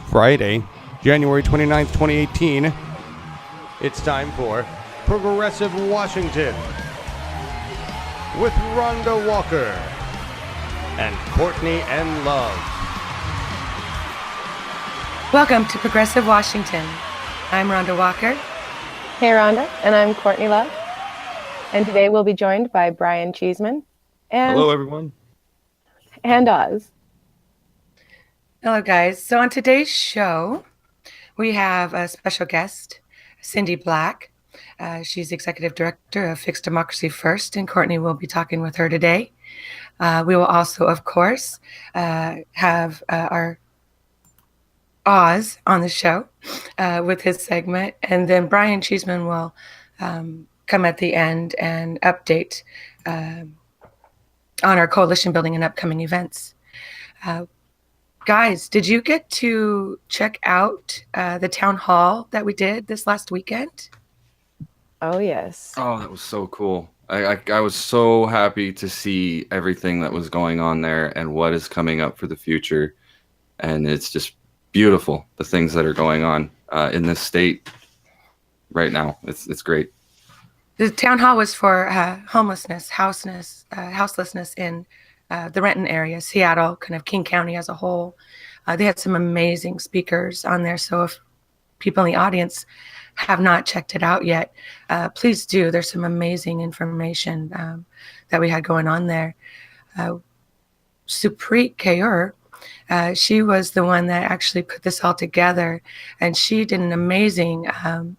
Friday, January 29th, 2018. It's time for Progressive Washington with Rhonda Walker and Courtney and Love. Welcome to Progressive Washington. I'm Rhonda Walker. Hey Rhonda, and I'm Courtney Love. And today we'll be joined by Brian Cheeseman and hello everyone. And Oz. Hello guys. So on today's show, we have a special guest, Cindy Black. She's executive director of Fix Democracy First, and Courtney will be talking with her today. We will also, of course, have our Oz on the show with his segment, and then Brian Cheeseman will come at the end and update on our coalition building and upcoming events. Guys, did you get to check out the town hall that we did this last weekend? Oh, yes. Oh, that was so cool. I was so happy to see everything that was going on there and what is coming up for the future. And it's just beautiful, the things that are going on in this state right now. It's great. The town hall was for homelessness, houselessness in the Renton area, Seattle, kind of King County as a whole. They had some amazing speakers on there. So if people in the audience have not checked it out yet, please do. There's some amazing information that we had going on there. Supreet Kaur, she was the one that actually put this all together, and she did an amazing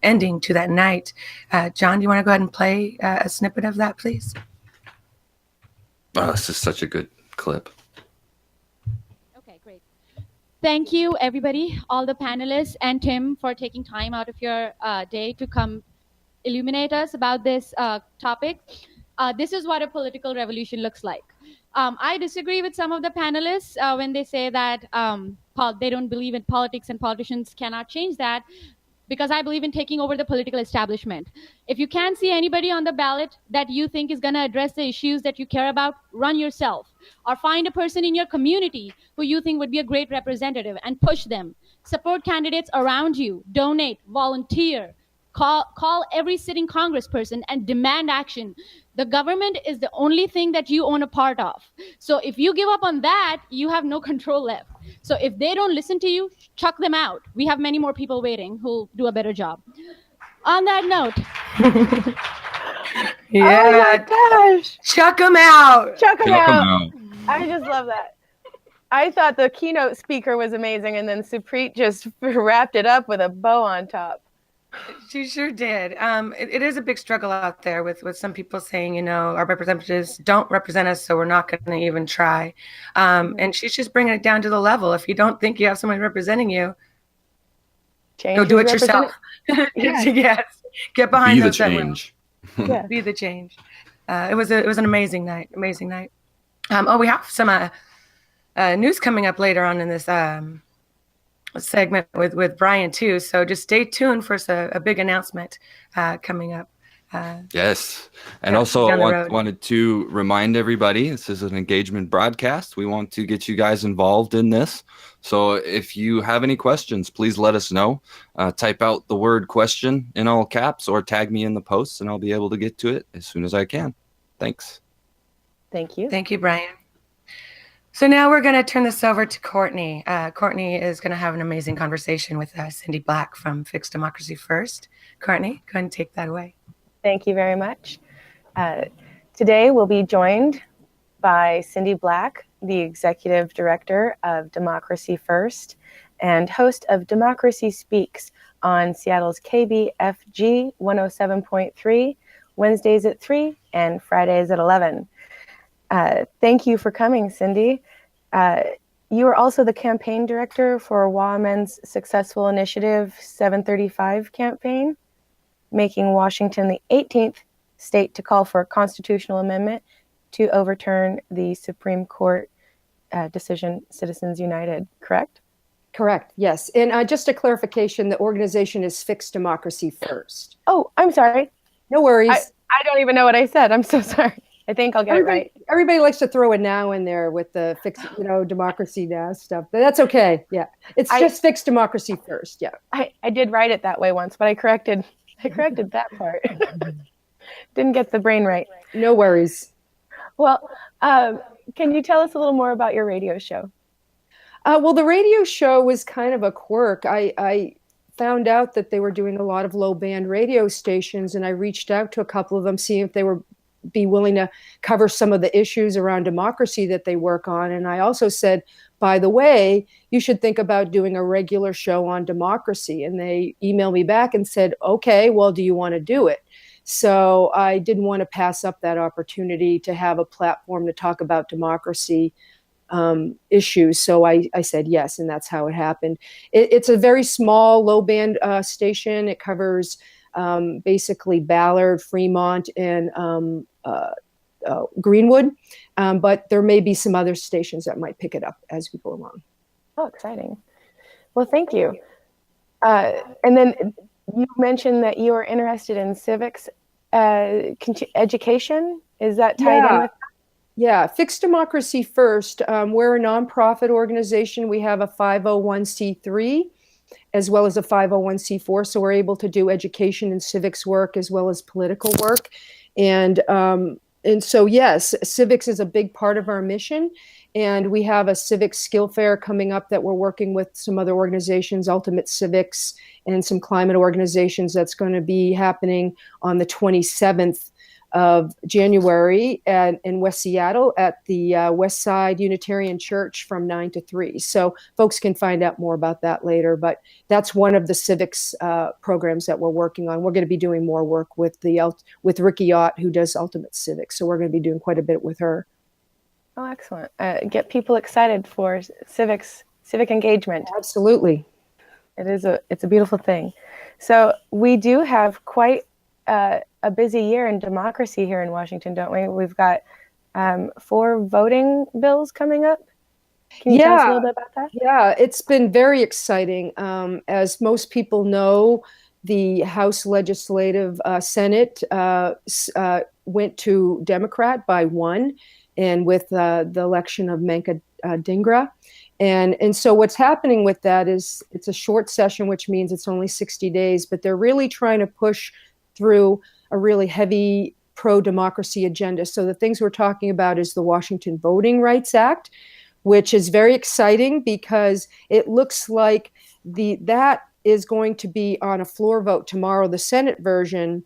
ending to that night. John, do you want to go ahead and play a snippet of that, please? Oh, this is such a good clip. Okay, great. Thank you, everybody, all the panelists, and Tim for taking time out of your day to come illuminate us about this topic. This is what a political revolution looks like. I disagree with some of the panelists when they say that they don't believe in politics and politicians cannot change that, because I believe in taking over the political establishment. If you can't see anybody on the ballot that you think is going to address the issues that you care about, run yourself, or find a person in your community who you think would be a great representative and push them. Support candidates around you, donate, volunteer, call every sitting congressperson and demand action. The government is the only thing that you own a part of. So if you give up on that, you have no control left. So if they don't listen to you, chuck them out. We have many more people waiting who'll do a better job. On that note. Yeah. Oh my gosh. Chuck them out. Chuck them out. I just love that. I thought the keynote speaker was amazing, and then Supreet just wrapped it up with a bow on top. She sure did. It is a big struggle out there with some people saying, you know, our representatives don't represent us, so we're not going to even try. And she's just bringing it down to the level. If you don't think you have somebody representing you, go do it yourself. Yes. Get behind Be the those change. Yeah. Be the change. It was an amazing night. Amazing night. We have some news coming up later on in this segment with Brian too, so just stay tuned for a big announcement coming up. Yes, and also I wanted to remind everybody, this is an engagement broadcast. We want to get you guys involved in this, so if you have any questions, please let us know. Type out the word question in all caps or tag me in the posts, and I'll be able to get to it as soon as I can. Thanks. Thank you. Thank you, Brian. So now we're going to turn this over to Courtney. Courtney is going to have an amazing conversation with Cindy Black from Fix Democracy First. Courtney, go ahead and take that away. Thank you very much. Today we'll be joined by Cindy Black, the Executive Director of Democracy First and host of Democracy Speaks on Seattle's KBFG 107.3, Wednesdays at 3 and Fridays at 11. Thank you for coming, Cindy. You are also the campaign director for WADems' successful initiative 735 campaign, making Washington the 18th state to call for a constitutional amendment to overturn the Supreme Court decision, Citizens United, correct? Correct, yes. And just a clarification, the organization is Fix Democracy First. Oh, I'm sorry. No worries. I don't even know what I said. I'm so sorry. I think I'll get it right. Everybody likes to throw a now in there with the fix, democracy now stuff, but that's okay. Yeah, it's just fix democracy first. Yeah, I did write it that way once, but I corrected that part. Didn't get the brain right. No worries. Well, can you tell us a little more about your radio show? Well, the radio show was kind of a quirk. I found out that they were doing a lot of low band radio stations, and I reached out to a couple of them, seeing if they were be willing to cover some of the issues around democracy that they work on. And I also said, by the way, you should think about doing a regular show on democracy. And they emailed me back and said, okay, well, do you want to do it? So I didn't want to pass up that opportunity to have a platform to talk about democracy issues. So I said yes, and that's how it happened. It's a very small, low band station. It covers basically Ballard, Fremont, and Greenwood. But there may be some other stations that might pick it up as we go along. Oh, exciting. Well, thank you. And then you mentioned that you are interested in civics education. Is that tied in with that? Yeah, Fix Democracy First. We're a nonprofit organization. We have a 501c3 as well as a 501c4. So we're able to do education and civics work as well as political work. And so, yes, civics is a big part of our mission. And we have a civics skill fair coming up that we're working with some other organizations, Ultimate Civics, and some climate organizations, that's going to be happening on the 27th of January in West Seattle at the West Side Unitarian Church from 9 to 3. So folks can find out more about that later, but that's one of the civics programs that we're working on. We're going to be doing more work with Ricky Ott, who does Ultimate Civics. So we're going to be doing quite a bit with her. Oh, excellent. Get people excited for civic engagement. Absolutely. It's a beautiful thing. So we do have quite a busy year in democracy here in Washington, don't we? We've got 4 voting bills coming up. Can you tell us a little bit about that? Yeah, it's been very exciting. As most people know, the House Legislative Senate went to Democrat by 1, and with the election of Manka Dhingra. And so what's happening with that is it's a short session, which means it's only 60 days, but they're really trying to push through a really heavy pro-democracy agenda. So the things we're talking about is the Washington Voting Rights Act, which is very exciting because it looks like that is going to be on a floor vote tomorrow, the Senate version,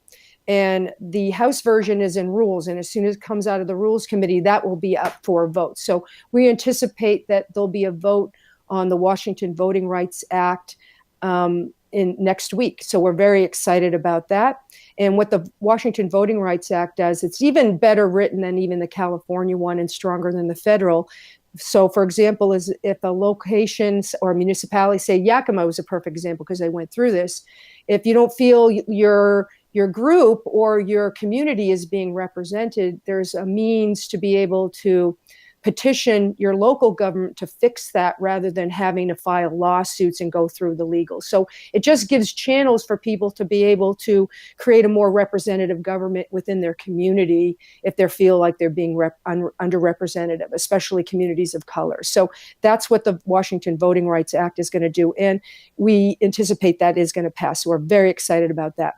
and the House version is in rules. And as soon as it comes out of the Rules Committee, that will be up for a vote. So we anticipate that there'll be a vote on the Washington Voting Rights Act in next week. So we're very excited about that. And what the Washington Voting Rights Act does, it's even better written than even the California one and stronger than the federal. So, for example, is if a location or a municipality, say Yakima was a perfect example because they went through this. If you don't feel your group or your community is being represented, there's a means to be able to petition your local government to fix that rather than having to file lawsuits and go through the legal. So it just gives channels for people to be able to create a more representative government within their community if they feel like they're being underrepresented, especially communities of color. So that's what the Washington Voting Rights Act is going to do. And we anticipate that is going to pass. So we're very excited about that.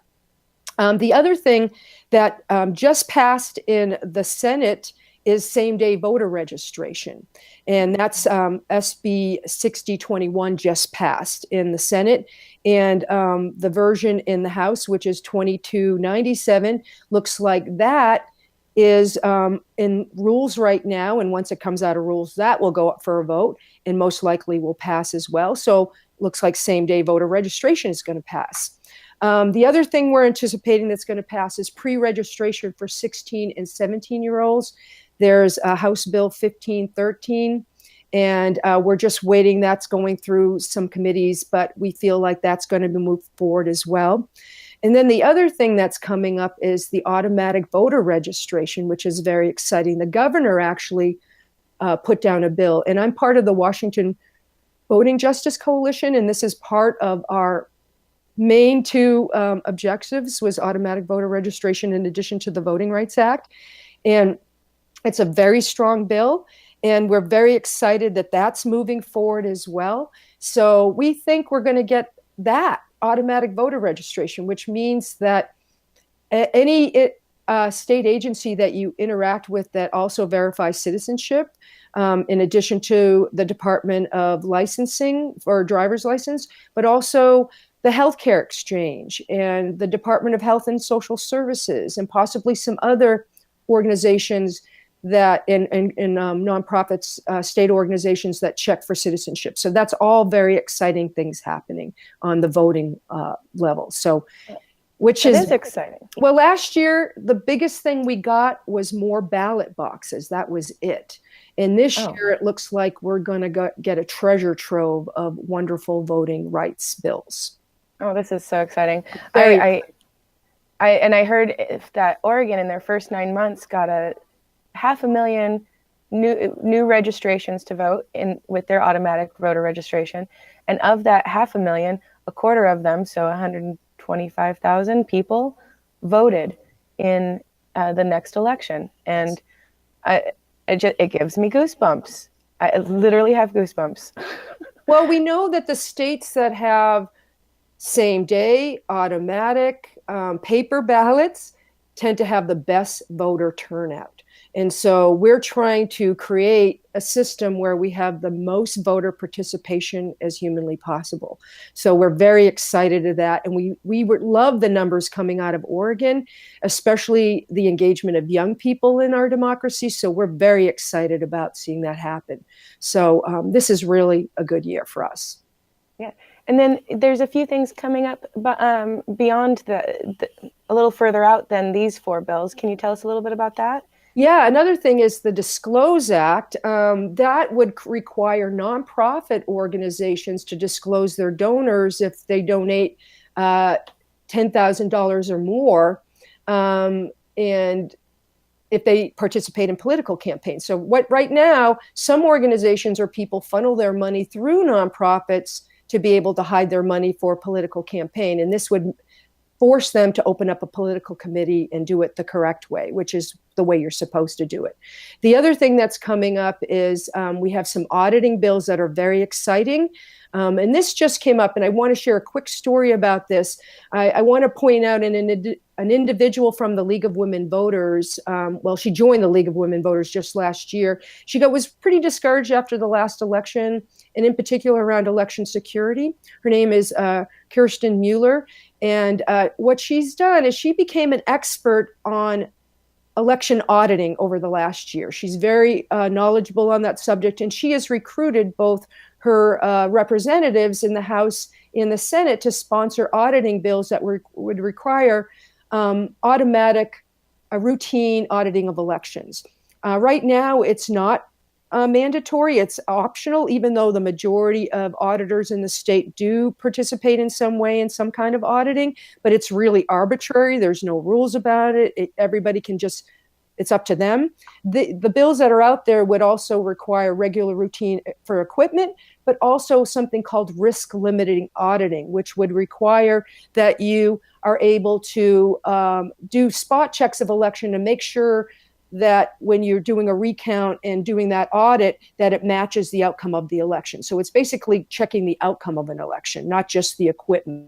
The other thing that just passed in the Senate is same-day voter registration. And that's SB 6021 just passed in the Senate. And the version in the House, which is 2297, looks like that is in rules right now. And once it comes out of rules, that will go up for a vote and most likely will pass as well. So looks like same-day voter registration is going to pass. The other thing we're anticipating that's going to pass is pre-registration for 16 and 17-year-olds. There's House Bill 1513, and we're just waiting. That's going through some committees, but we feel like that's going to be moved forward as well. And then the other thing that's coming up is the automatic voter registration, which is very exciting. The governor actually put down a bill, and I'm part of the Washington Voting Justice Coalition, and this is part of our main 2 objectives was automatic voter registration in addition to the Voting Rights Act. And It's a very strong bill, and we're very excited that that's moving forward as well. So we think we're going to get that automatic voter registration, which means that any state agency that you interact with that also verifies citizenship, in addition to the Department of Licensing for driver's license, but also the healthcare exchange and the Department of Health and Social Services, and possibly some other organizations that in nonprofits, state organizations that check for citizenship. So that's all very exciting things happening on the voting level. So, which is exciting. Well, last year, the biggest thing we got was more ballot boxes. That was it. And this year, it looks like we're going to get a treasure trove of wonderful voting rights bills. Oh, this is so exciting. I heard that Oregon in their first 9 months got 500,000 new registrations to vote with their automatic voter registration. And of that 500,000, a quarter of them, so 125,000 people, voted in the next election. And it gives me goosebumps. I literally have goosebumps. Well, we know that the states that have same day, automatic, paper ballots tend to have the best voter turnout. And so we're trying to create a system where we have the most voter participation as humanly possible. So we're very excited to that. And we would love the numbers coming out of Oregon, especially the engagement of young people in our democracy. So we're very excited about seeing that happen. So this is really a good year for us. Yeah. And then there's a few things coming up beyond a little further out than these 4 bills. Can you tell us a little bit about that? Yeah, another thing is the Disclose Act. That would require nonprofit organizations to disclose their donors if they donate $10,000 or more, and if they participate in political campaigns. So right now, some organizations or people funnel their money through nonprofits to be able to hide their money for a political campaign. And this would force them to open up a political committee and do it the correct way, which is the way you're supposed to do it. The other thing that's coming up is we have some auditing bills that are very exciting. And this just came up, and I want to share a quick story about this. I want to point out an individual from the League of Women Voters. She joined the League of Women Voters just last year. She was pretty discouraged after the last election, and in particular around election security. Her name is Kirsten Mueller. And what she's done is she became an expert on election auditing over the last year. She's very knowledgeable on that subject, and she has recruited both her representatives in the House and the Senate to sponsor auditing bills that would require automatic, routine auditing of elections. Right now, it's not mandatory, it's optional, even though the majority of auditors in the state do participate in some way in some kind of auditing, but it's really arbitrary. There's no rules about it. Everybody can just, it's up to them. The bills that are out there would also require regular routine for equipment, but also something called risk limiting auditing, which would require that you are able to do spot checks of election and make sure that when you're doing a recount and doing that audit, that it matches the outcome of the election. So it's basically checking the outcome of an election, not just the equipment.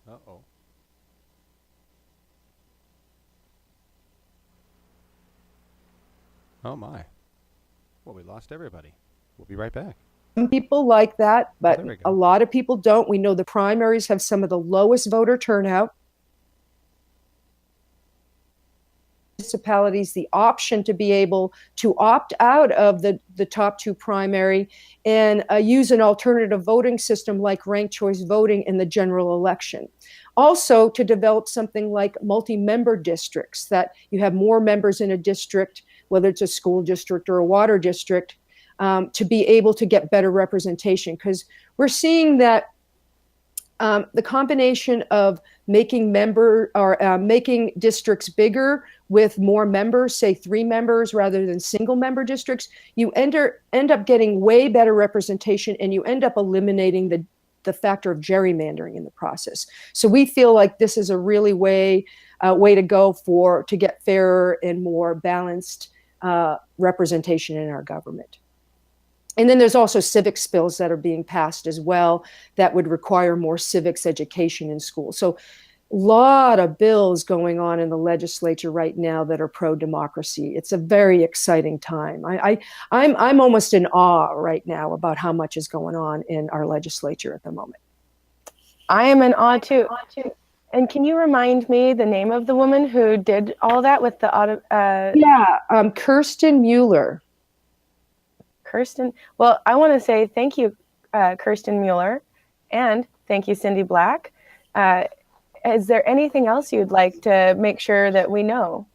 Uh-oh. Oh my. Well, we lost everybody. We'll be right back. Some people like that, but a lot of people don't. We know the primaries have some of the lowest voter turnout. Municipalities the option to be able to opt out of the top 2 primary and use an alternative voting system like ranked choice voting in the general election. Also, to develop something like multi-member districts, that you have more members in a district, whether it's a school district or a water district, to be able to get better representation. Because we're seeing that the combination of making making districts bigger with more members, say 3 members rather than single member districts, you end up getting way better representation, and you end up eliminating the factor of gerrymandering in the process. So we feel like this is a really way to go to get fairer and more balanced representation in our government. And then there's also civics bills that are being passed as well that would require more civics education in school. So a lot of bills going on in the legislature right now that are pro-democracy. It's a very exciting time. I'm almost in awe right now about how much is going on in our legislature at the moment. I am in awe too. And can you remind me the name of the woman who did all that with the auto? Kirsten Mueller. Kirsten. Well, I want to say thank you, Kirsten Mueller, and thank you, Cindy Black. Is there anything else you'd like to make sure that we know?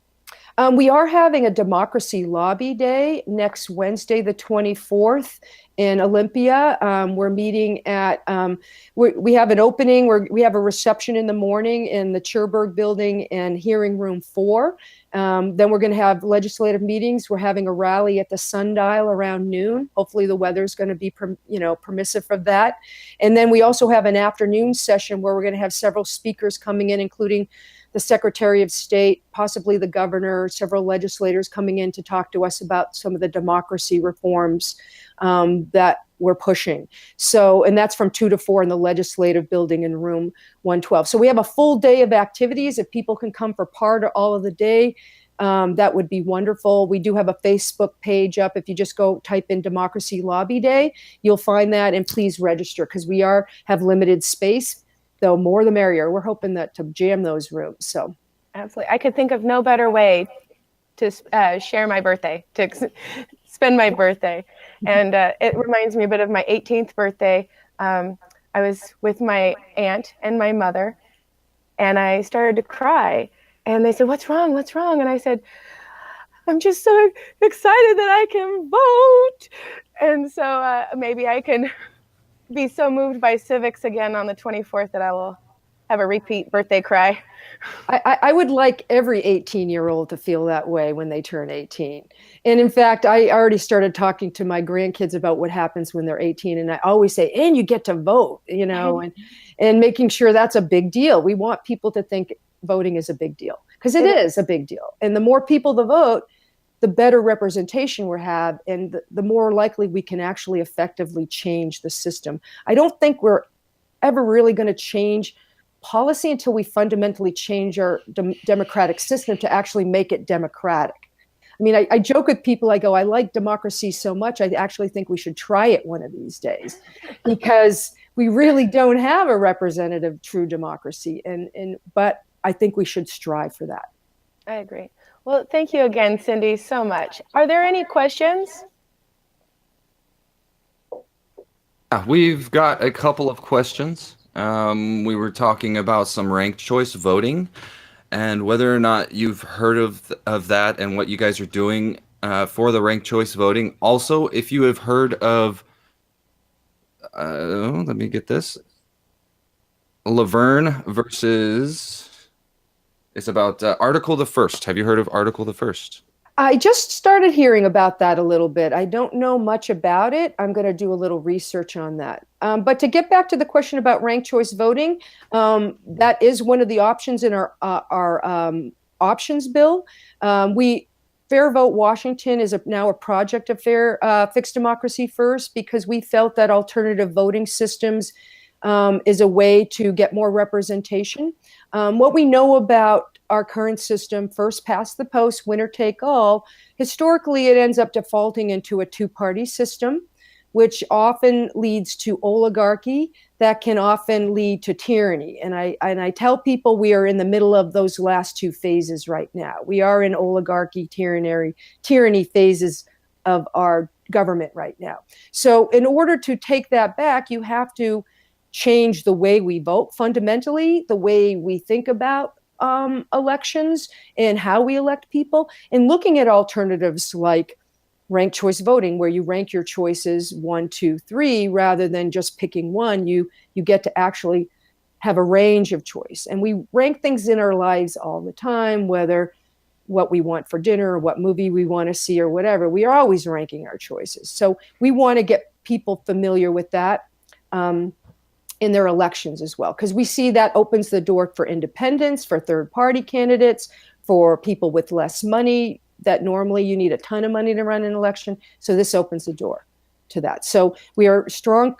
We are having a Democracy Lobby Day next Wednesday, the 24th in Olympia. We're meeting at, we have an opening where we have a reception in the morning in the Cherbourg building in hearing room 4. Then we're going to have legislative meetings. We're having a rally at the Sundial around noon. Hopefully the weather's going to be permissive of that. And then we also have an afternoon session where we're going to have several speakers coming in, including the Secretary of State, possibly the governor, several legislators coming in to talk to us about some of the democracy reforms that we're pushing. So, and that's from 2 to 4 in the legislative building in room 112. So we have a full day of activities. If people can come for part or all of the day, that would be wonderful. We do have a Facebook page up. If you just go type in Democracy Lobby Day, you'll find that, and please register because we have limited space. So more the merrier. We're hoping that to jam those rooms. So absolutely, I could think of no better way to share my birthday, to spend my birthday, and it reminds me a bit of my 18th birthday. I was with my aunt and my mother, and I started to cry. And they said, "What's wrong? What's wrong?" And I said, "I'm just so excited that I can vote." And so maybe I can be so moved by civics again on the 24th that I will have a repeat birthday cry. I would like every 18-year-old to feel that way when they turn 18. And in fact, I already started talking to my grandkids about what happens when they're 18. And I always say, and you get to vote, and making sure that's a big deal. We want people to think voting is a big deal because it is a big deal. And the more people that vote, the better representation we have, and the more likely we can actually effectively change the system. I don't think we're ever really going to change policy until we fundamentally change our democratic system to actually make it democratic. I mean, I joke with people, I go, I like democracy so much, I actually think we should try it one of these days because we really don't have a representative true democracy. But I think we should strive for that. I agree. Well, thank you again, Cindy, so much. Are there any questions? We've got a couple of questions. We were talking about some ranked choice voting and whether or not you've heard of that and what you guys are doing for the ranked choice voting. Also, if you have heard of, let me get this, Laverne versus... It's about Article the First. Have you heard of Article the First? I just started hearing about that a little bit. I don't know much about it. I'm going to do a little research on that. But to get back to the question about ranked choice voting, that is one of the options in our options bill. Fair Vote Washington is now a project of Fixed Democracy First because we felt that alternative voting systems is a way to get more representation. What we know about our current system, first past the post, winner take all, historically it ends up defaulting into a two-party system, which often leads to oligarchy that can often lead to tyranny. And I tell people we are in the middle of those last two phases right now. We are in oligarchy, tyranny phases of our government right now. So in order to take that back, you have to change the way we vote, fundamentally, the way we think about elections and how we elect people, and looking at alternatives like ranked choice voting, where you rank your choices 1, 2, 3, rather than just picking one. You get to actually have a range of choice. And we rank things in our lives all the time, whether what we want for dinner or what movie we want to see or whatever. We are always ranking our choices. So we want to get people familiar with that. in their elections as well, because we see that opens the door for independents, for third-party candidates, for people with less money, that normally you need a ton of money to run an election. So this opens the door to that. So we are strong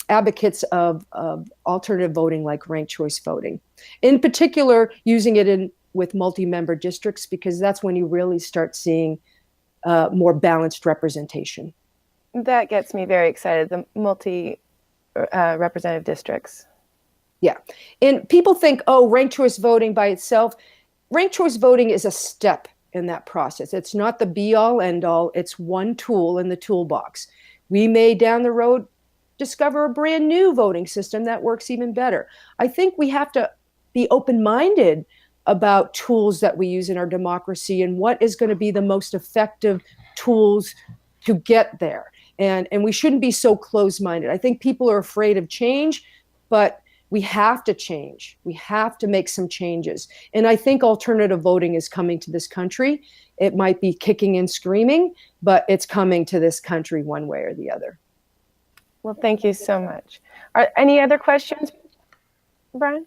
advocates of alternative voting, like ranked choice voting. In particular, using it with multi-member districts, because that's when you really start seeing more balanced representation. That gets me very excited, the multi-representative districts. Yeah. And people think, oh, ranked choice voting by itself. Ranked choice voting is a step in that process. It's not the be-all, end-all. It's one tool in the toolbox. We may, down the road, discover a brand new voting system that works even better. I think we have to be open-minded about tools that we use in our democracy and what is going to be the most effective tools to get there. And we shouldn't be so closed-minded. I think people are afraid of change, but we have to change. We have to make some changes. And I think alternative voting is coming to this country. It might be kicking and screaming, but it's coming to this country one way or the other. Well, thank you so much. Are any other questions, Brian?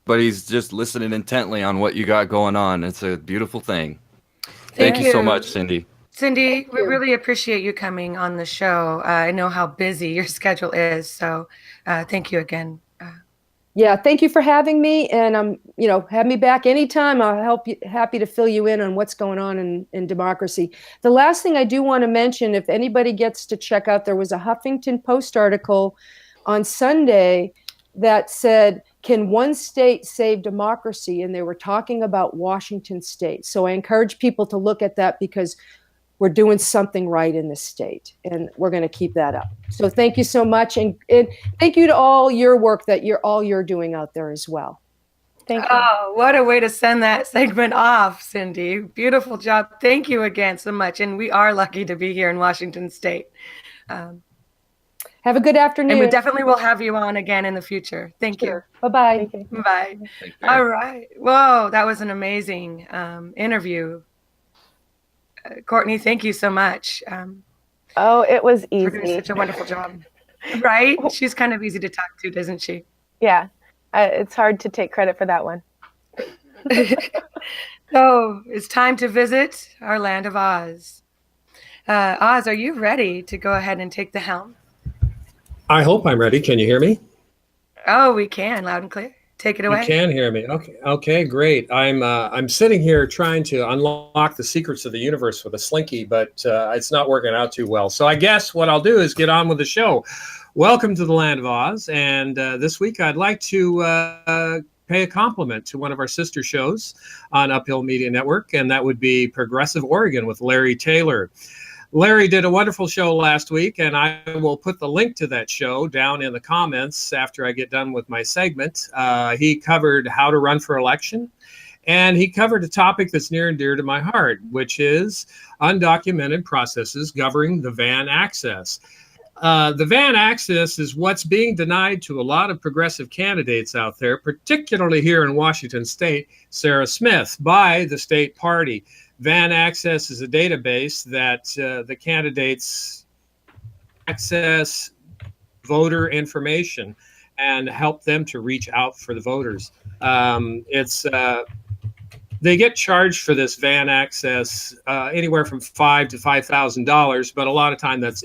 But he's just listening intently on what you got going on. It's a beautiful thing. Thank Thank you so much, Cindy. Cindy, we really appreciate you coming on the show. I know how busy your schedule is, so thank you again. Yeah, thank you for having me, and have me back anytime. I'll happy to fill you in on what's going on in democracy. The last thing I do want to mention, if anybody gets to check out, there was a Huffington Post article on Sunday that said, "Can one state save democracy?" And they were talking about Washington State. So I encourage people to look at that, because we're doing something right in this state, and we're going to keep that up. So thank you so much, and thank you to all your work that you're doing out there as well. Thank you. Oh, what a way to send that segment off, Cindy. Beautiful job. Thank you again so much. And we are lucky to be here in Washington State. Have a good afternoon. And we definitely will have you on again in the future. Thank you. Bye-bye. Thank you. Bye. All right. Whoa, that was an amazing interview. Courtney, thank you so much. Oh, it was For doing easy. such a wonderful job. Right? She's kind of easy to talk to, isn't she? Yeah, it's hard to take credit for that one. So it's time to visit our land of Oz. Oz, are you ready to go ahead and take the helm? I hope I'm ready. Can you hear me? Oh, we can, loud and clear. Take it away. You can hear me. Okay, great. I'm sitting here trying to unlock the secrets of the universe with a slinky, but it's not working out too well. So I guess what I'll do is get on with the show. Welcome to the Land of Oz, and this week I'd like to pay a compliment to one of our sister shows on Uphill Media Network, and that would be Progressive Oregon with Larry Taylor. Larry did a wonderful show last week, and I will put the link to that show down in the comments after I get done with my segment. He covered how to run for election, and he covered a topic that's near and dear to my heart, which is undocumented processes governing the van access. The van access is what's being denied to a lot of progressive candidates out there, particularly here in Washington State, Sarah Smith, by the state party. Van Access is a database that the candidates access voter information and help them to reach out for the voters. They get charged for this Van Access anywhere from $5,000 to $5,000, but a lot of time that's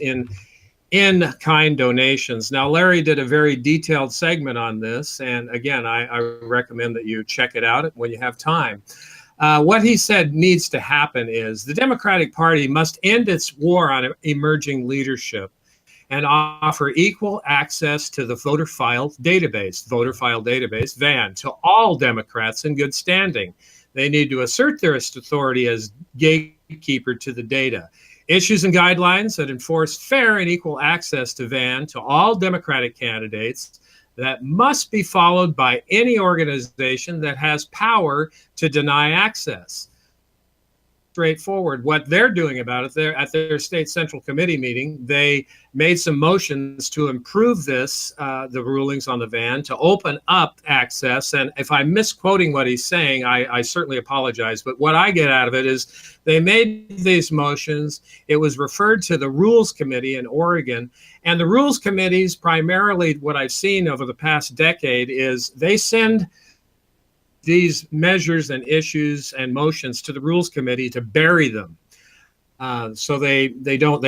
in-kind donations. Now, Larry did a very detailed segment on this, and again, I recommend that you check it out when you have time. What he said needs to happen is the Democratic Party must end its war on emerging leadership and offer equal access to the voter file database, VAN, to all Democrats in good standing. They need to assert their authority as gatekeeper to the data. Issues and guidelines that enforce fair and equal access to VAN to all Democratic candidates that must be followed by any organization that has power to deny access. straightforward. What they're doing about it, they're at their state central committee meeting, they made some motions to improve this, the rulings on the van, to open up access. And if I'm misquoting what he's saying, I certainly apologize. But what I get out of it is they made these motions. It was referred to the Rules Committee in Oregon. And the Rules Committees, primarily what I've seen over the past decade, is they send these measures and issues and motions to the Rules Committee to bury them. So they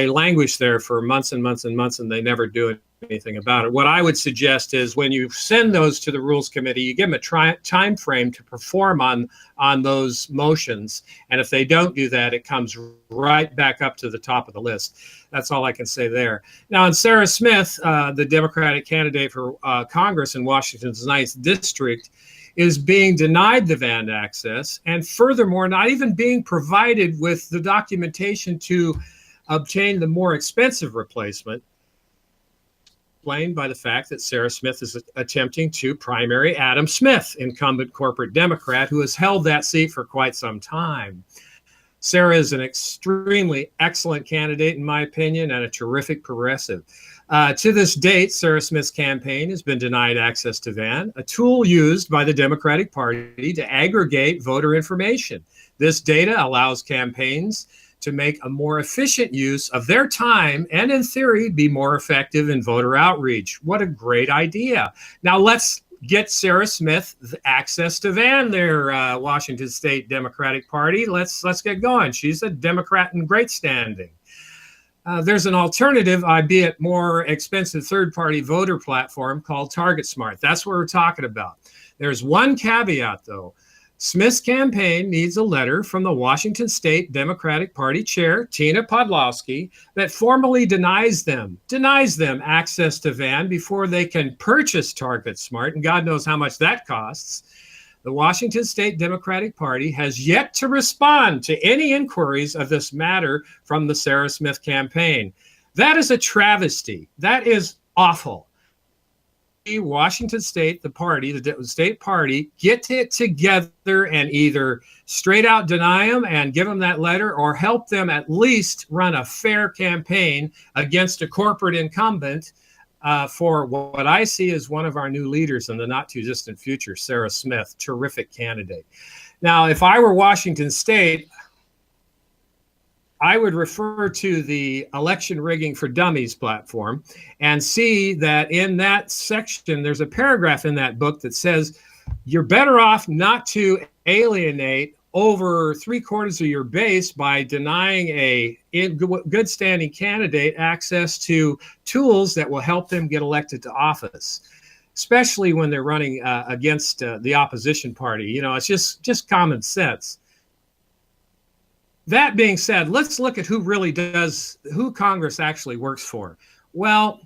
languish there for months and months and months, and they never do anything about it. What I would suggest is when you send those to the Rules Committee, you give them a time frame to perform on those motions. And if they don't do that, it comes right back up to the top of the list. That's all I can say there. Now, on Sarah Smith, the Democratic candidate for Congress in Washington's 9th District, is being denied the van access, and furthermore, not even being provided with the documentation to obtain the more expensive replacement, explained by the fact that Sarah Smith is attempting to primary Adam Smith, incumbent corporate Democrat, who has held that seat for quite some time. Sarah is an extremely excellent candidate, in my opinion, and a terrific progressive. To this date, Sarah Smith's campaign has been denied access to van, a tool used by the Democratic Party to aggregate voter information. This data allows campaigns to make a more efficient use of their time and, in theory, be more effective in voter outreach. What a great idea. Now let's get Sarah Smith access to van there, Washington State Democratic Party. Let's get going. She's a Democrat in great standing. There's an alternative, albeit more expensive, third-party voter platform called TargetSmart. That's what we're talking about. There's one caveat, though. Smith's campaign needs a letter from the Washington State Democratic Party chair, Tina Podlowski, that formally denies them access to van before they can purchase TargetSmart, and God knows how much that costs. The Washington State Democratic Party has yet to respond to any inquiries of this matter from the Sarah Smith campaign. That is a travesty. That is awful. Washington State, the party, the state party, get it together and either straight out deny them and give them that letter, or help them at least run a fair campaign against a corporate incumbent for what I see as one of our new leaders in the not too distant future, Sarah Smith, terrific candidate. Now, if I were Washington State, I would refer to the Election Rigging for Dummies platform and see that in that section, there's a paragraph in that book that says you're better off not to alienate over 3/4 of your base by denying a good standing candidate access to tools that will help them get elected to office, especially when they're running against the opposition party. You know, it's just common sense. That being said, let's look at who Congress actually works for. Well,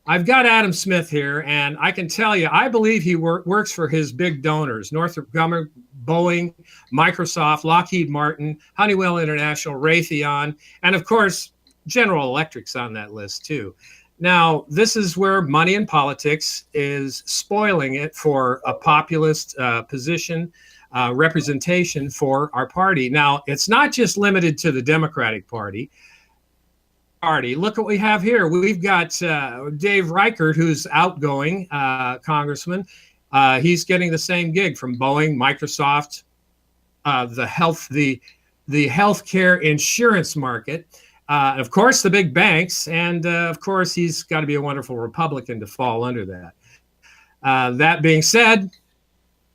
I've got Adam Smith here, and I can tell you, I believe he works for his big donors: Northrop Grumman, Boeing, Microsoft, Lockheed Martin, Honeywell International, Raytheon, and of course, General Electric's on that list too. Now, this is where money in politics is spoiling it for a populist position, representation for our party. Now, it's not just limited to the Democratic Party. Look what we have here. We've got Dave Reichert, who's outgoing congressman. He's getting the same gig from Boeing, Microsoft, the healthcare insurance market, of course, the big banks, and of course, he's got to be a wonderful Republican to fall under that. That being said,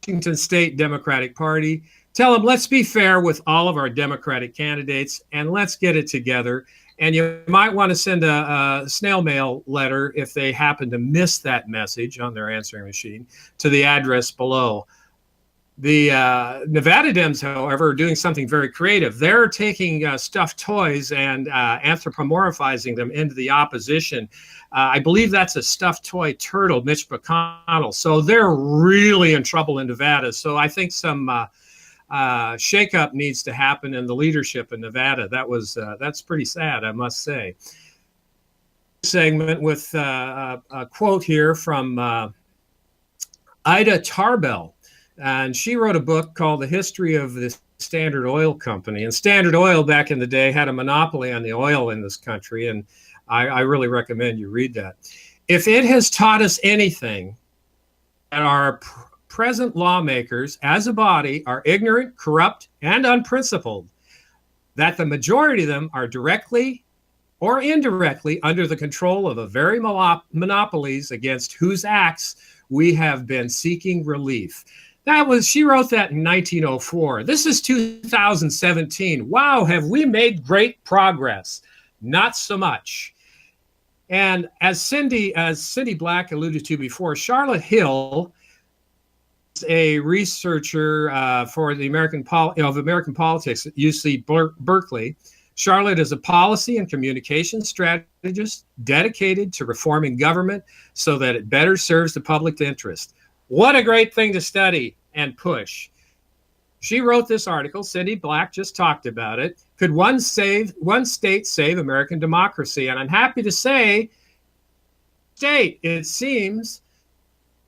Washington State Democratic Party, tell them, let's be fair with all of our Democratic candidates and let's get it together. And you might want to send a snail mail letter if they happen to miss that message on their answering machine to the address below. The Nevada Dems, however, are doing something very creative. They're taking stuffed toys and anthropomorphizing them into the opposition. I believe that's a stuffed toy turtle, Mitch McConnell. So they're really in trouble in Nevada. So I think some shakeup needs to happen in the leadership in Nevada. That's pretty sad, I must say. Segment with a quote here from Ida Tarbell. And she wrote a book called The History of the Standard Oil Company. And Standard Oil back in the day had a monopoly on the oil in this country. And I really recommend you read that. If it has taught us anything, that our present lawmakers as a body are ignorant, corrupt, and unprincipled, that the majority of them are directly or indirectly under the control of the very monopolies against whose acts we have been seeking relief. She wrote that in 1904. This is 2017. Wow, have we made great progress? Not so much. And as Cindy Black alluded to before, Charlotte Hill is a researcher for the American politics at UC Berkeley. Charlotte is a policy and communication strategist dedicated to reforming government so that it better serves the public interest. What a great thing to study and push. She wrote this article. Cindy Black just talked about it. Could one state save American democracy? And I'm happy to say, it seems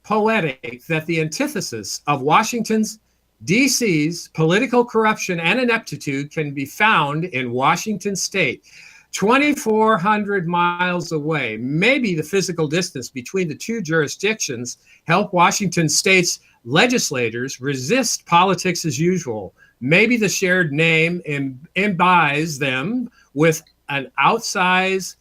poetic that the antithesis of Washington's DC's political corruption and ineptitude can be found in Washington State, 2,400 miles away. Maybe the physical distance between the two jurisdictions help Washington State's legislators resist politics as usual. Maybe the shared name imbues them with an outsized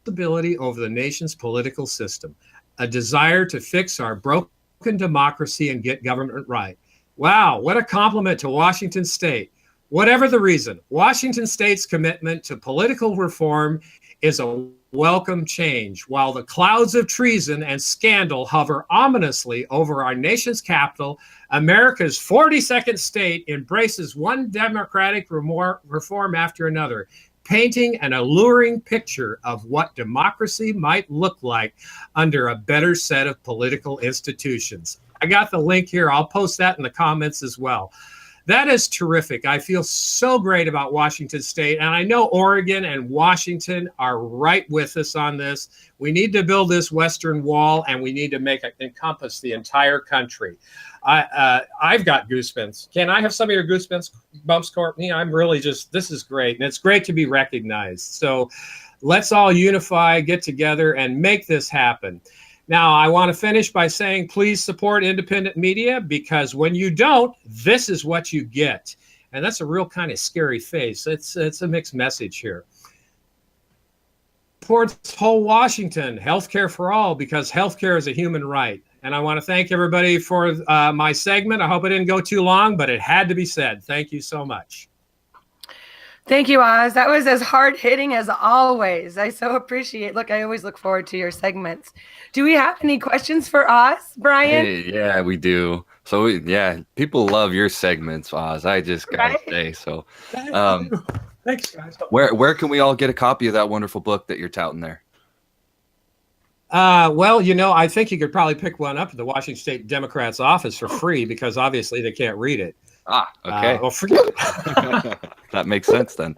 ability over the nation's political system, a desire to fix our broken democracy and get government right. Wow, what a compliment to Washington State. Whatever the reason, Washington State's commitment to political reform is a welcome change. While the clouds of treason and scandal hover ominously over our nation's capital, America's 42nd state embraces one democratic reform after another, painting an alluring picture of what democracy might look like under a better set of political institutions. I got the link here. I'll post that in the comments as well. That is terrific. I feel so great about Washington State, and I know Oregon and Washington are right with us on this. We need to build this Western Wall, and we need to make it encompass the entire country. I've got goosebumps. Can I have some of your goosebumps, Courtney? I'm really this is great, and it's great to be recognized. So let's all unify, get together, and make this happen. Now, I want to finish by saying, please support independent media, because when you don't, this is what you get. And that's a real kind of scary face. It's a mixed message here. Supports whole Washington, healthcare for all, because healthcare is a human right. And I want to thank everybody for my segment. I hope it didn't go too long, but it had to be said. Thank you so much. Thank you, Oz. That was as hard-hitting as always. I so appreciate. Look, I always look forward to your segments. Do we have any questions for Oz, Brian? Hey, yeah, we do. So, yeah, people love your segments, Oz. I just got to say. So, thanks, guys. Where can we all get a copy of that wonderful book that you're touting there? Well, I think you could probably pick one up at the Washington State Democrats office for free, because obviously they can't read it. Ah, okay. Well, forget it. That makes sense then.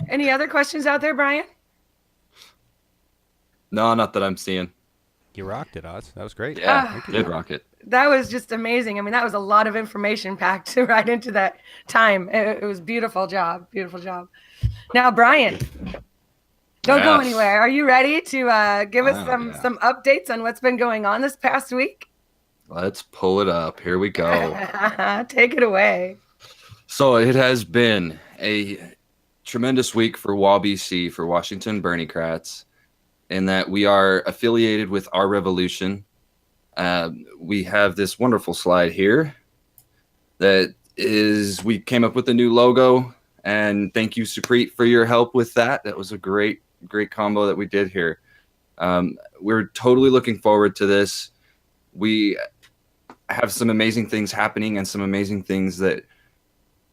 Any other questions out there, Brian? No, not that I'm seeing. You rocked it, Oz. That was great. Yeah, did rock it. That was just amazing. I mean, that was a lot of information packed right into that time. It was beautiful job. Beautiful job. Now, Brian, don't go anywhere. Are you ready to give us some updates on what's been going on this past week? Let's pull it up. Here we go. Take it away. So it has been a tremendous week for WABC, for Washington Berniecrats, in that we are affiliated with Our Revolution. We have this wonderful slide here that is, we came up with a new logo, and thank you, Supreet, for your help with that. That was a great combo that we did here. We're totally looking forward to this. We have some amazing things happening, and some amazing things that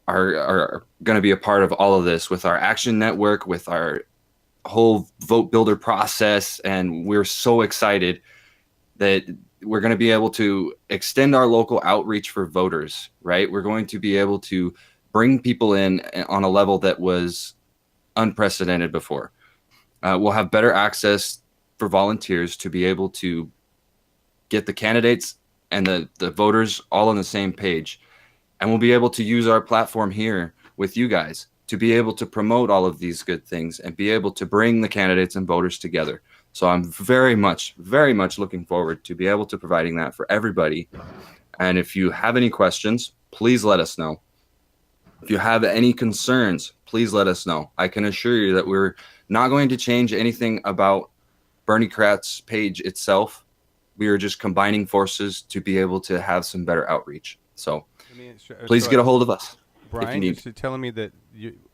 are going to be a part of all of this, with our action network, with our whole vote builder process. And we're so excited that we're going to be able to extend our local outreach for voters, right? We're going to be able to bring people in on a level that was unprecedented before. We'll have better access for volunteers to be able to get the candidates and the voters all on the same page. And we'll be able to use our platform here with you guys to be able to promote all of these good things and be able to bring the candidates and voters together. So I'm very much looking forward to be able to providing that for everybody. And if you have any questions, please let us know. If you have any concerns, please let us know. I can assure you that we're not going to change anything about Berniecrat's page itself. We are just combining forces to be able to have some better outreach. So please get a hold of us. Brian, you're telling me that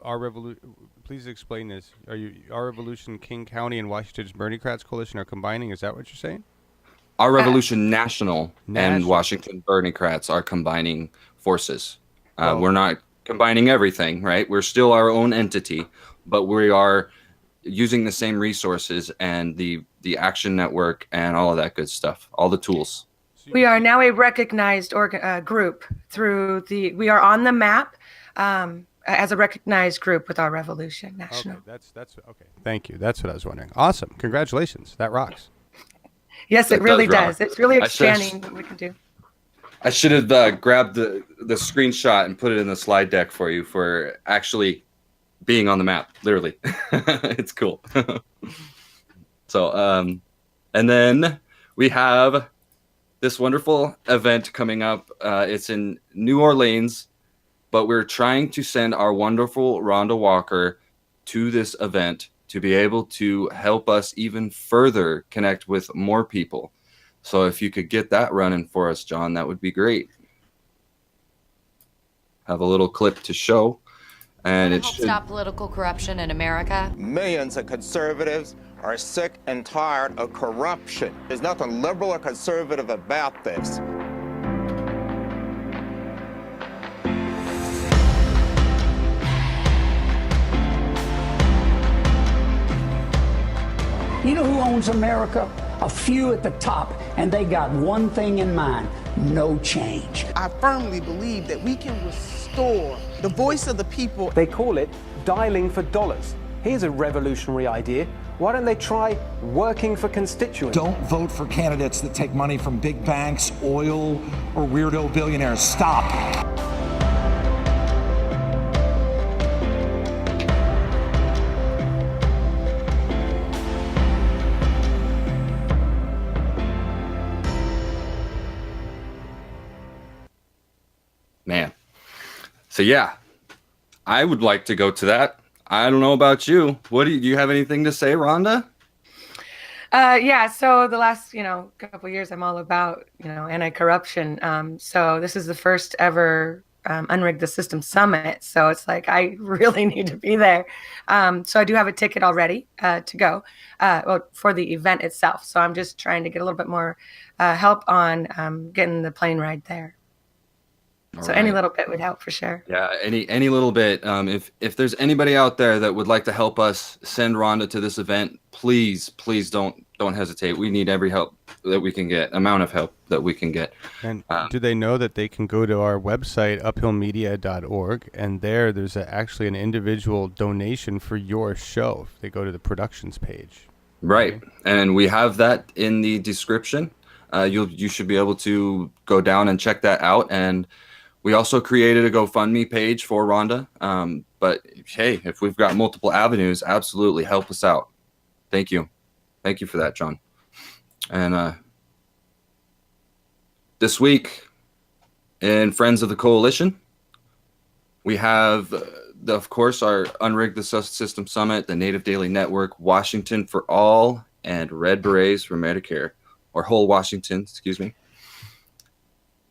our revolution. Please explain this. Our Revolution, King County, and Washington's Berniecrats coalition are combining? Is that what you're saying? Our Revolution National and Washington Berniecrats are combining forces. We're not combining everything, right? We're still our own entity, but we are using the same resources and the action network and all of that good stuff, all the tools. We are now a recognized group we are on the map as a recognized group with our Revolution National. Okay, that's okay. Thank you. That's what I was wondering. Awesome. Congratulations. That rocks. Yes, it really does. It's really expanding what we can do. I should have grabbed the screenshot and put it in the slide deck for you for actually being on the map, literally. It's cool. So, and then we have this wonderful event coming up. It's in New Orleans, but we're trying to send our wonderful Rhonda Walker to this event to be able to help us even further connect with more people. So if you could get that running for us, John, that would be great. Have a little clip to show. And it should stop political corruption in America. Millions of conservatives are sick and tired of corruption. There's nothing liberal or conservative about this. You know who owns America? A few at the top, and they got one thing in mind: no change. I firmly believe that we can restore the voice of the people. They call it dialing for dollars. Here's a revolutionary idea. Why don't they try working for constituents? Don't vote for candidates that take money from big banks, oil, or weirdo billionaires. Stop. Man. So yeah, I would like to go to that. I don't know about you. Do you have anything to say, Rhonda? Yeah, so the last, couple of years, I'm all about, anti-corruption. So this is the first ever Unrig the System Summit. So it's like, I really need to be there. So I do have a ticket already to go for the event itself. So I'm just trying to get a little bit more help on getting the plane ride there. So any little bit would help for sure. Yeah, any little bit. If there's anybody out there that would like to help us send Rhonda to this event, please don't hesitate. We need every help that we can get, amount of help that we can get. And do they know that they can go to our website, uphillmedia.org, and there's actually an individual donation for your show if they go to the productions page. Right, and we have that in the description. You should be able to go down and check that out. And we also created a GoFundMe page for Rhonda. But hey, if we've got multiple avenues, absolutely help us out. Thank you. Thank you for that, John. And this week in Friends of the Coalition, we have, of course, our Unrig the System Summit, the Native Daily Network, HousingForAll, and Red Berets for Medicare, or Whole Washington, excuse me.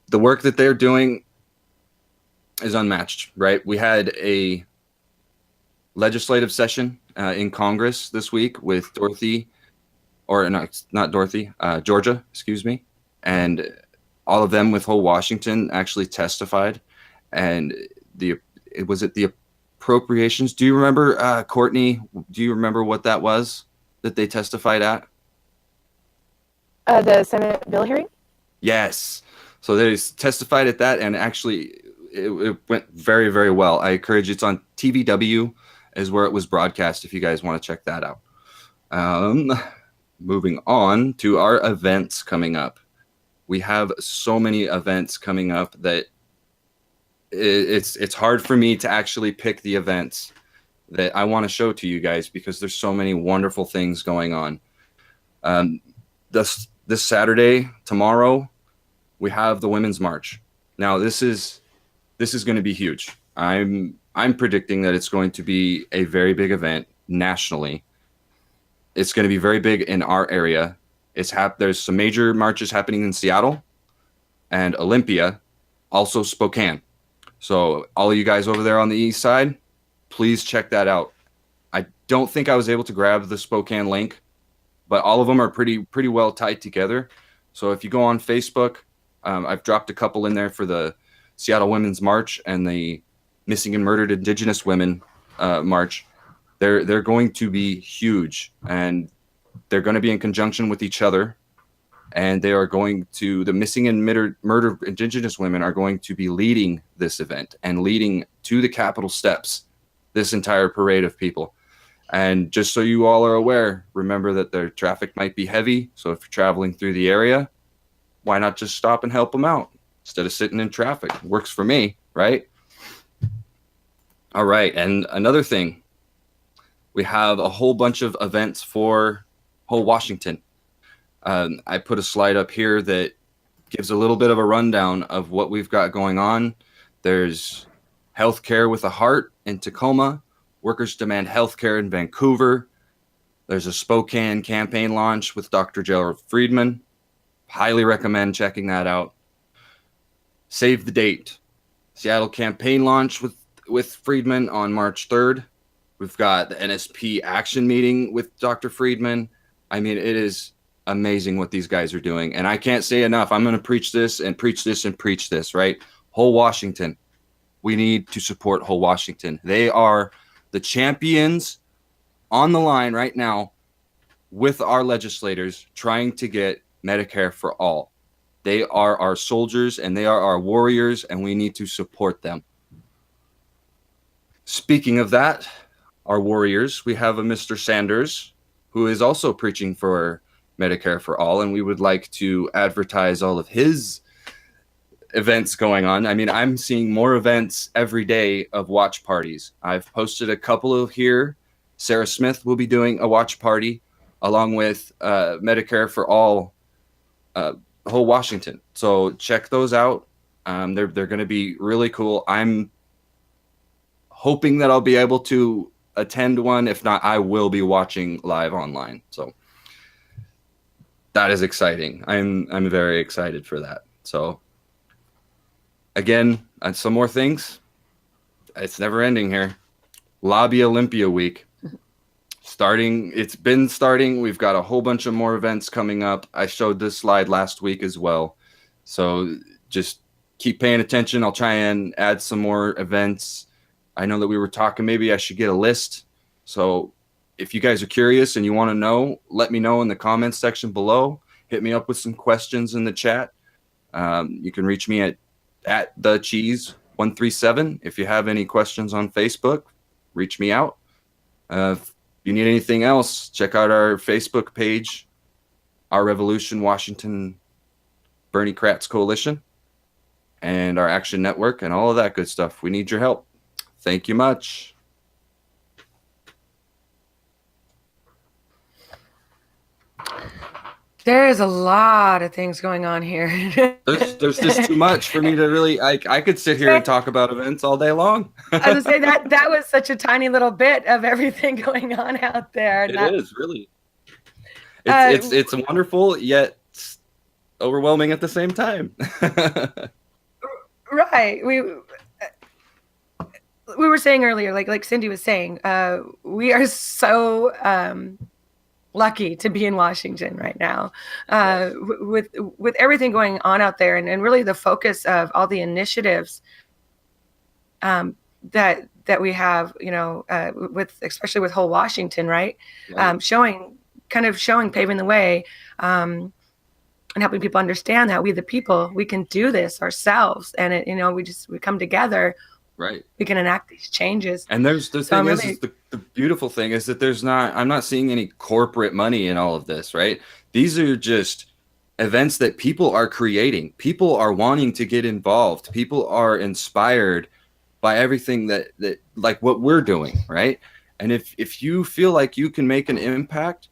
The work that they're doing is unmatched, right? We had a legislative session in Congress this week with Georgia, excuse me. And all of them with Whole Washington actually testified. And was it the appropriations? Do you remember, Courtney, do you remember what that was that they testified at? The Senate bill hearing? Yes. So they testified at that, and actually it went very, very well. I encourage you. It's on TVW is where it was broadcast if you guys want to check that out. Moving on to our events coming up. We have so many events coming up that it's hard for me to actually pick the events that I want to show to you guys because there's so many wonderful things going on. This Saturday, tomorrow, we have the Women's March. Now this is going to be huge. I'm predicting that it's going to be a very big event nationally. It's going to be very big in our area. There's some major marches happening in Seattle and Olympia, also Spokane. So all of you guys over there on the east side, please check that out. I don't think I was able to grab the Spokane link, but all of them are pretty well tied together. So if you go on Facebook, I've dropped a couple in there for the Seattle Women's March and the Missing and Murdered Indigenous Women March. They're going to be huge, and they're going to be in conjunction with each other. And they are going to, the Missing and Murdered Indigenous Women are going to be leading this event and leading to the Capitol steps this entire parade of people. And just so you all are aware, remember that their traffic might be heavy. So if you're traveling through the area, why not just stop and help them out instead of sitting in traffic? Works for me, right? All right. And another thing, we have a whole bunch of events for whole Washington. I put a slide up here that gives a little bit of a rundown of what we've got going on. There's Healthcare with a Heart in Tacoma. Workers Demand Healthcare in Vancouver. There's a Spokane campaign launch with Dr. Gerald Friedman. Highly recommend checking that out. Save the Date. Seattle campaign launch with Friedman on March 3rd. We've got the NSP action meeting with Dr. Friedman. I mean, it is amazing what these guys are doing. And I can't say enough. I'm going to preach this and preach this and preach this, right? Whole Washington. We need to support Whole Washington. They are the champions on the line right now with our legislators trying to get Medicare for all. They are our soldiers and they are our warriors, and we need to support them. Speaking of that, our warriors, we have a Mr. Sanders who is also preaching for Medicare for all, and we would like to advertise all of his events going on. I mean, I'm seeing more events every day of watch parties. I've posted a couple of here. Sarah Smith will be doing a watch party along with Medicare for all, whole Washington. So check those out. They're going to be really cool. I'm hoping that I'll be able to attend one. If not, I will be watching live online. So that is exciting. I'm very excited for that. So again, some more things. It's never ending here. Lobby Olympia week. It's been starting. We've got a whole bunch of more events coming up. I showed this slide last week as well. So just keep paying attention. I'll try and add some more events. I know that we were talking, maybe I should get a list. So if you guys are curious and you want to know, let me know in the comments section below. Hit me up with some questions in the chat. You can reach me at thecheese137. If you have any questions on Facebook, reach me out. If you need anything else, check out our Facebook page, Our Revolution Washington Berniecrats Coalition, and our Action Network, and all of that good stuff. We need your help. Thank you much. There is a lot of things going on here. There's just too much for me to really. I could sit here and talk about events all day long. I was gonna say that was such a tiny little bit of everything going on out there. It is really. It's wonderful yet overwhelming at the same time. Right. We were saying earlier, like Cindy was saying, we are so lucky to be in Washington right now, with everything going on out there, and really the focus of all the initiatives that we have, especially with whole Washington, right? Showing, paving the way, and helping people understand that we, the people, we can do this ourselves, and we come together. Right. We can enact these changes. And the beautiful thing is that I'm not seeing any corporate money in all of this, right? These are just events that people are creating. People are wanting to get involved. People are inspired by everything that like what we're doing, right? And if you feel like you can make an impact,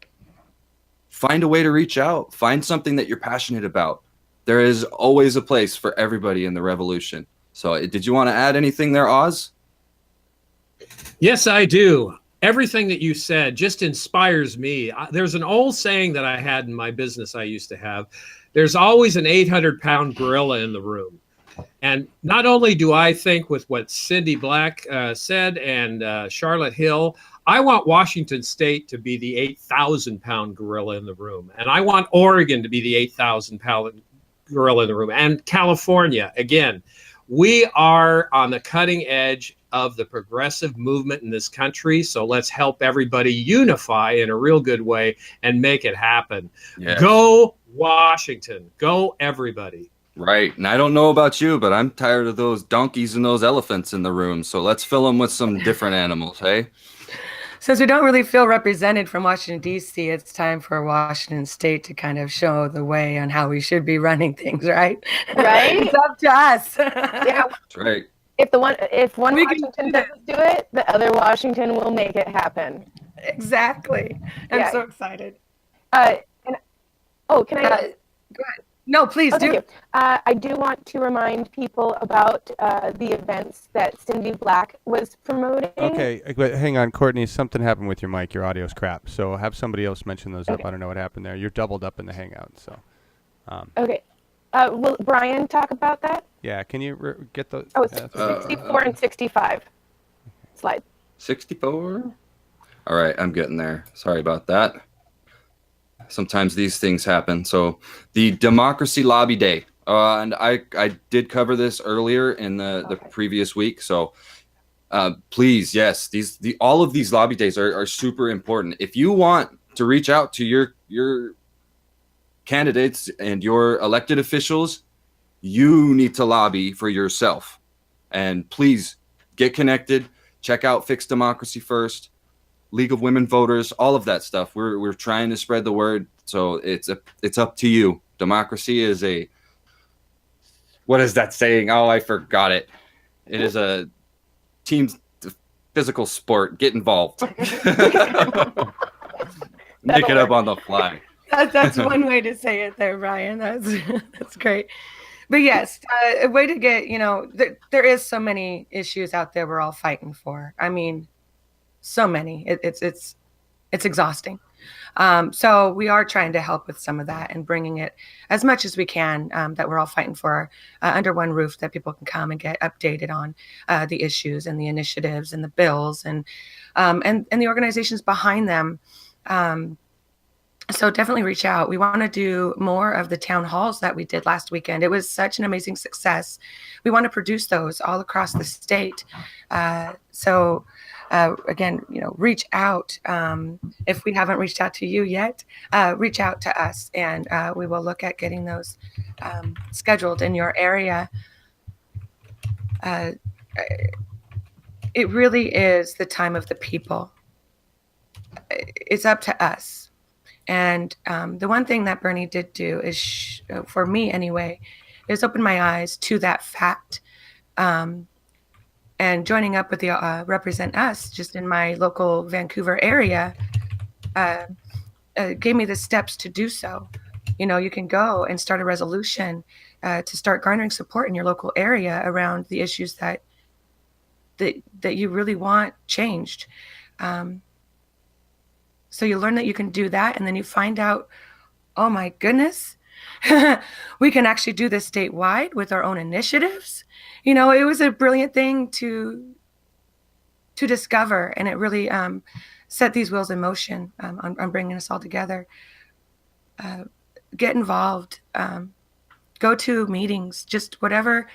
find a way to reach out. Find something that you're passionate about. There is always a place for everybody in the revolution. So did you want to add anything there, Oz? Yes, I do. Everything that you said just inspires me. There's an old saying that I had in my business I used to have. There's always an 800-pound gorilla in the room. And not only do I think with what Cindy Black said and Charlotte Hill, I want Washington State to be the 8,000-pound gorilla in the room. And I want Oregon to be the 8,000-pound gorilla in the room. And California, again, we are on the cutting edge of the progressive movement in this country. So let's help everybody unify in a real good way and make it happen. Yes. Go Washington. Go everybody. Right. And I don't know about you, but I'm tired of those donkeys and those elephants in the room. So let's fill them with some different animals, hey? Since we don't really feel represented from Washington, D.C., it's time for Washington State to kind of show the way on how we should be running things, right? Right. It's up to us. Yeah. That's right. If one Washington doesn't do it, the other Washington will make it happen. Exactly. I'm so excited. Can I? Go ahead. No, please do. I do want to remind people about the events that Cindy Black was promoting. Okay, but hang on, Courtney. Something happened with your mic. Your audio's crap. So have somebody else mention those up. I don't know what happened there. You're doubled up in the Hangout. So. Okay. Will Brian talk about that? Yeah. Can you get those? Oh, 64 and 65. Slide. 64. All right, I'm getting there. Sorry about that. Sometimes these things happen. So the Democracy Lobby Day, and I did cover this earlier in the previous week. So please, yes, all of these lobby days are super important. If you want to reach out to your candidates and your elected officials, you need to lobby for yourself. And please get connected. Check out Fix Democracy First, League of Women Voters, all of that stuff. We're trying to spread the word, so it's up to you. Democracy is what is that saying? Oh, I forgot it. It is a team physical sport. Get involved. Make it up on the fly. That's one way to say it there, Brian. That's great. But yes, a way to get, there is so many issues out there we're all fighting for. I mean, so many. It's exhausting. So we are trying to help with some of that and bringing it as much as we can, that we're all fighting for under one roof, that people can come and get updated on the issues and the initiatives and the bills and the organizations behind them. So definitely reach out. We want to do more of the town halls that we did last weekend. It was such an amazing success. We want to produce those all across the state. So again, reach out. If we haven't reached out to you yet, reach out to us, and we will look at getting those scheduled in your area. It really is the time of the people. It's up to us. And the one thing that Bernie did do is, for me anyway, is open my eyes to that fact. And joining up with the Represent Us, just in my local Vancouver area, gave me the steps to do so. You can go and start a resolution to start garnering support in your local area around the issues that you really want changed. So you learn that you can do that, and then you find out, oh my goodness, we can actually do this statewide with our own initiatives. It was a brilliant thing to discover, and it really set these wheels in motion on bringing us all together. Get involved, go to meetings, just whatever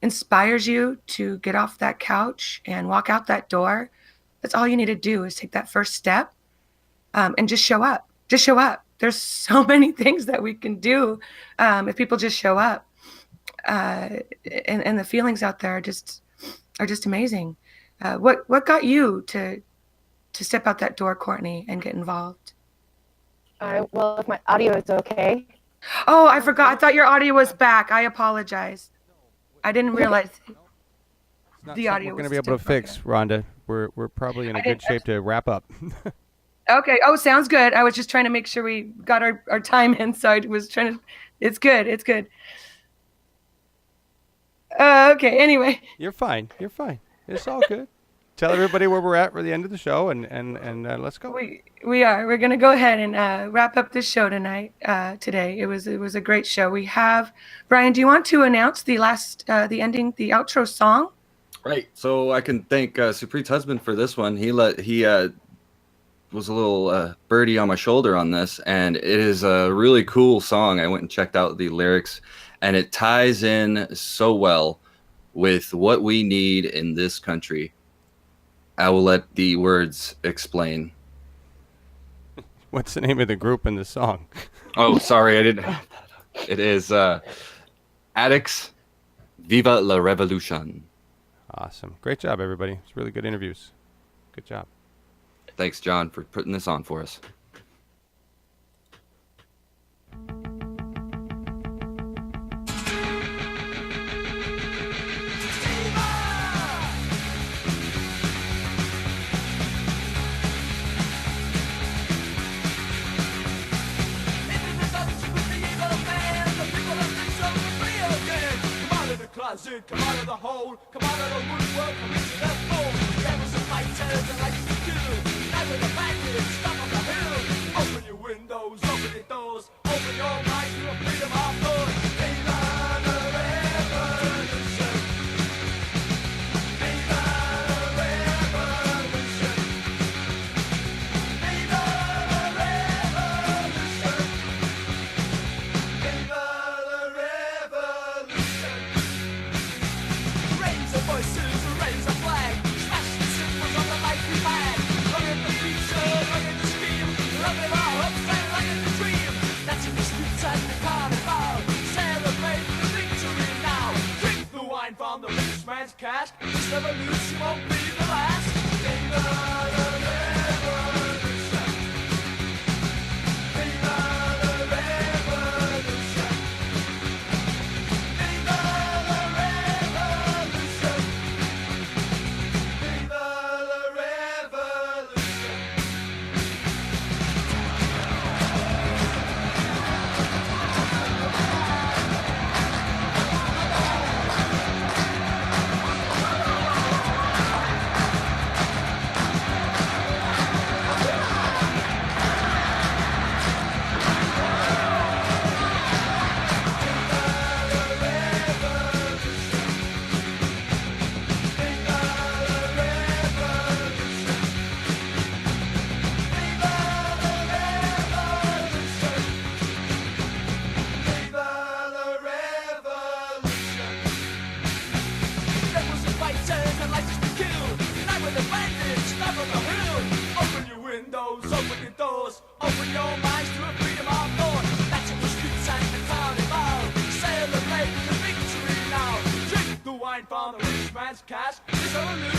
inspires you to get off that couch and walk out that door. That's all you need to do, is take that first step. And just show up. Just show up. There's so many things that we can do if people just show up. And the feelings out there are just amazing. What got you to step out that door, Courtney, and get involved? Well, if my audio is okay. Oh, I forgot. I thought your audio was back. I apologize. I didn't realize the audio we're was going to be able to fix, Rhonda. We're probably in a good shape to wrap up. Okay. Oh, sounds good. I was just trying to make sure we got our time in, so I was trying to. It's good. It's good. Okay. Anyway. You're fine. You're fine. It's all good. Tell everybody where we're at for the end of the show, and let's go. We are. We're gonna go ahead and wrap up this show tonight. Today it was a great show. We have Brian. Do you want to announce the outro song? Right. So I can thank Supreet's husband for this one. He was a little birdie on my shoulder on this, and it is a really cool song. I went and checked out the lyrics, and it ties in so well with what we need in this country. I will let the words explain. What's the name of the group in the song? Oh, sorry, I didn't. It is Addicts, Viva la Revolution. Awesome. Great job, everybody. It's really good interviews. Good job. Thanks, John, for putting this on for us. Come out of the hole, come out of the woodwork, come into the fold. Rebels and fighters and like to do. Night with the bandits, stop on the hill. Open your windows, open your doors, open your minds to a freedom of thought. Viva the revolution. Viva the revolution. Viva the revolution. Viva the revolution. Raise the voices, raise the flag, smash the symbols of the life we had. Look at the future, look at the stream, look at our hopes and look at the dream. That's in the streets and the carnival, celebrate the victory now. Drink the wine from the rich man's cash, this revolution won't be the last. Viva the revolution. Viva the revolution. Viva the revolution. Viva the revolution. Cash, this revolution